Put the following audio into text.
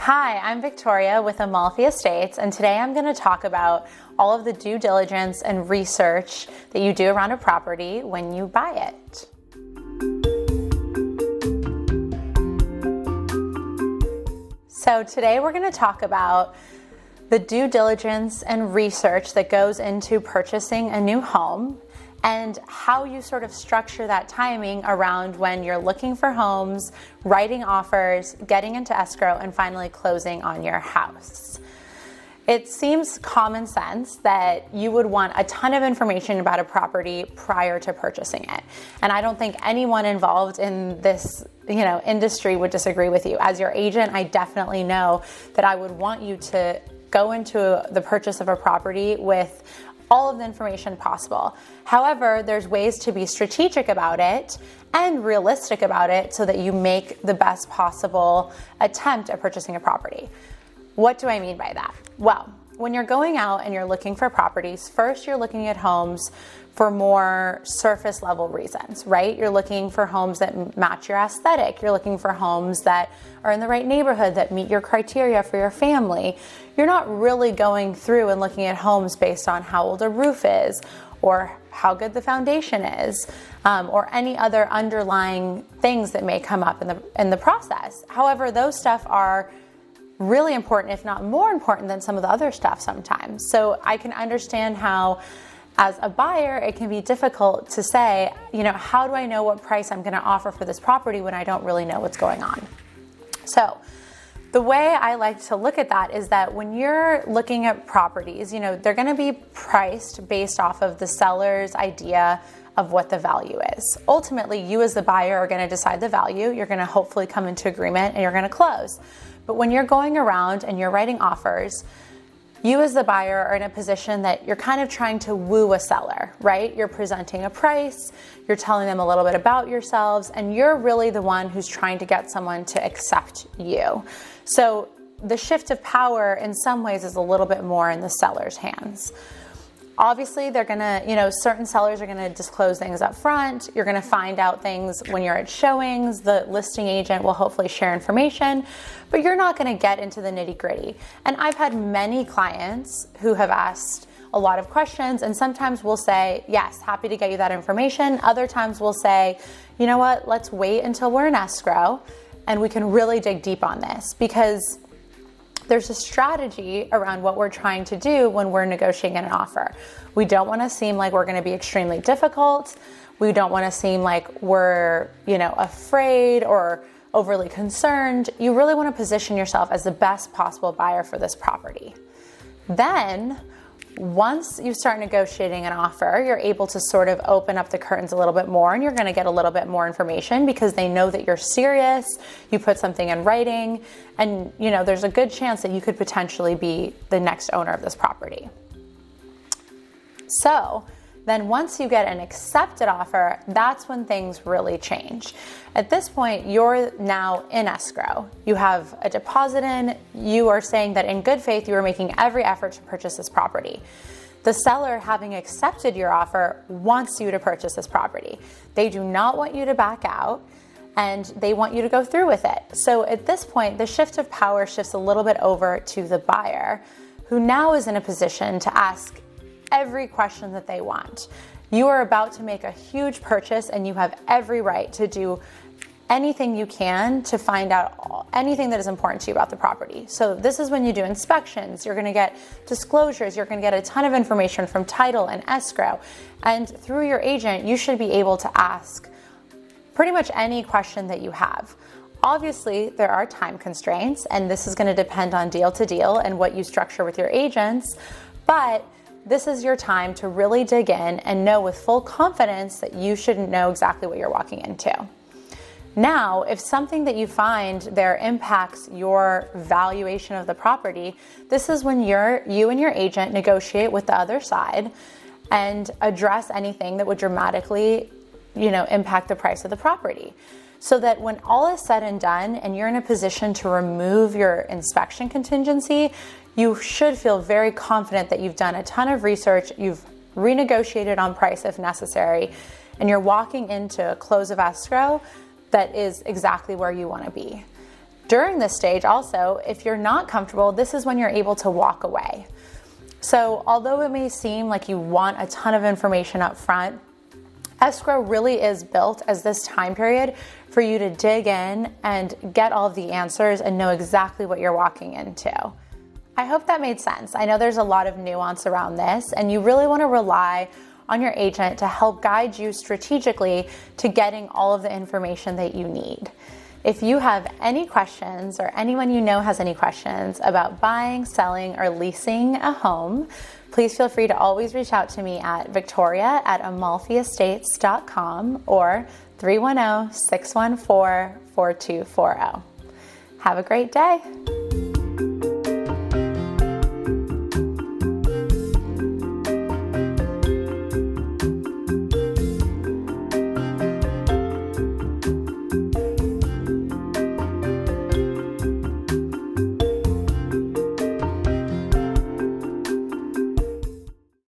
Hi, I'm Victoria with Amalfi Estates, and today I'm going to talk about all of the due diligence and research that you do around a property when you buy it. So today we're going to talk about the due diligence and research that goes into purchasing a new home and how you sort of structure that timing around when you're looking for homes, writing offers, getting into escrow, and finally closing on your house. It seems common sense that you would want a ton of information about a property prior to purchasing it. And I don't think anyone involved in this industry would disagree with you. As your agent, I definitely know that I would want you to go into the purchase of a property with all of the information possible. However, there's ways to be strategic about it and realistic about it so that you make the best possible attempt at purchasing a property. What do I mean by that? Well, when you're going out and you're looking for properties, first you're looking at homes for more surface level reasons, right? You're looking for homes that match your aesthetic. You're looking for homes that are in the right neighborhood, that meet your criteria for your family. You're not really going through and looking at homes based on how old a roof is or how good the foundation is, or any other underlying things that may come up in the process. However, those stuff are really important, if not more important than some of the other stuff sometimes. So I can understand how, as a buyer, it can be difficult to say, how do I know what price I'm going to offer for this property when I don't really know what's going on? So the way I like to look at that is that when you're looking at properties, they're going to be priced based off of the seller's idea of what the value is. Ultimately, you as the buyer are going to decide the value. You're going to hopefully come into agreement and you're going to close. But when you're going around and you're writing offers, you as the buyer are in a position that you're kind of trying to woo a seller, right? You're presenting a price, you're telling them a little bit about yourselves, and you're really the one who's trying to get someone to accept you. So the shift of power in some ways is a little bit more in the seller's hands. Obviously, they're gonna, certain sellers are gonna disclose things up front. You're gonna find out things when you're at showings. The listing agent will hopefully share information, but you're not gonna get into the nitty gritty. And I've had many clients who have asked a lot of questions, and sometimes we'll say, yes, happy to get you that information. Other times we'll say, you know what, let's wait until we're in escrow and we can really dig deep on this, because there's a strategy around what we're trying to do when we're negotiating an offer. We don't want to seem like we're going to be extremely difficult. We don't want to seem like we're, afraid or overly concerned. You really want to position yourself as the best possible buyer for this property. Then, once you start negotiating an offer, you're able to sort of open up the curtains a little bit more, and you're going to get a little bit more information because they know that you're serious. You put something in writing, and there's a good chance that you could potentially be the next owner of this property. So then once you get an accepted offer, that's when things really change. At this point, you're now in escrow. You have a deposit in. You are saying that in good faith, you are making every effort to purchase this property. The seller, having accepted your offer, wants you to purchase this property. They do not want you to back out, and they want you to go through with it. So at this point, the shift of power shifts a little bit over to the buyer, who now is in a position to ask every question that they want. You are about to make a huge purchase, and you have every right to do anything you can to find out anything that is important to you about the property. So this is when you do inspections. You're going to get disclosures. You're going to get a ton of information from title and escrow. And through your agent, you should be able to ask pretty much any question that you have. Obviously, there are time constraints, and this is going to depend on deal to deal and what you structure with your agents. But this is your time to really dig in and know with full confidence that you should know exactly what you're walking into. Now, if something that you find there impacts your valuation of the property, this is when you and your agent negotiate with the other side and address anything that would dramatically, impact the price of the property. So that when all is said and done and you're in a position to remove your inspection contingency, you should feel very confident that you've done a ton of research, you've renegotiated on price if necessary, and you're walking into a close of escrow that is exactly where you want to be. During this stage also, if you're not comfortable, this is when you're able to walk away. So although it may seem like you want a ton of information up front, escrow really is built as this time period for you to dig in and get all of the answers and know exactly what you're walking into. I hope that made sense. I know there's a lot of nuance around this, and you really want to rely on your agent to help guide you strategically to getting all of the information that you need. If you have any questions, or anyone you know has any questions about buying, selling, or leasing a home, please feel free to always reach out to me at victoria@amalfiestates.com or 310-614-4240. Have a great day.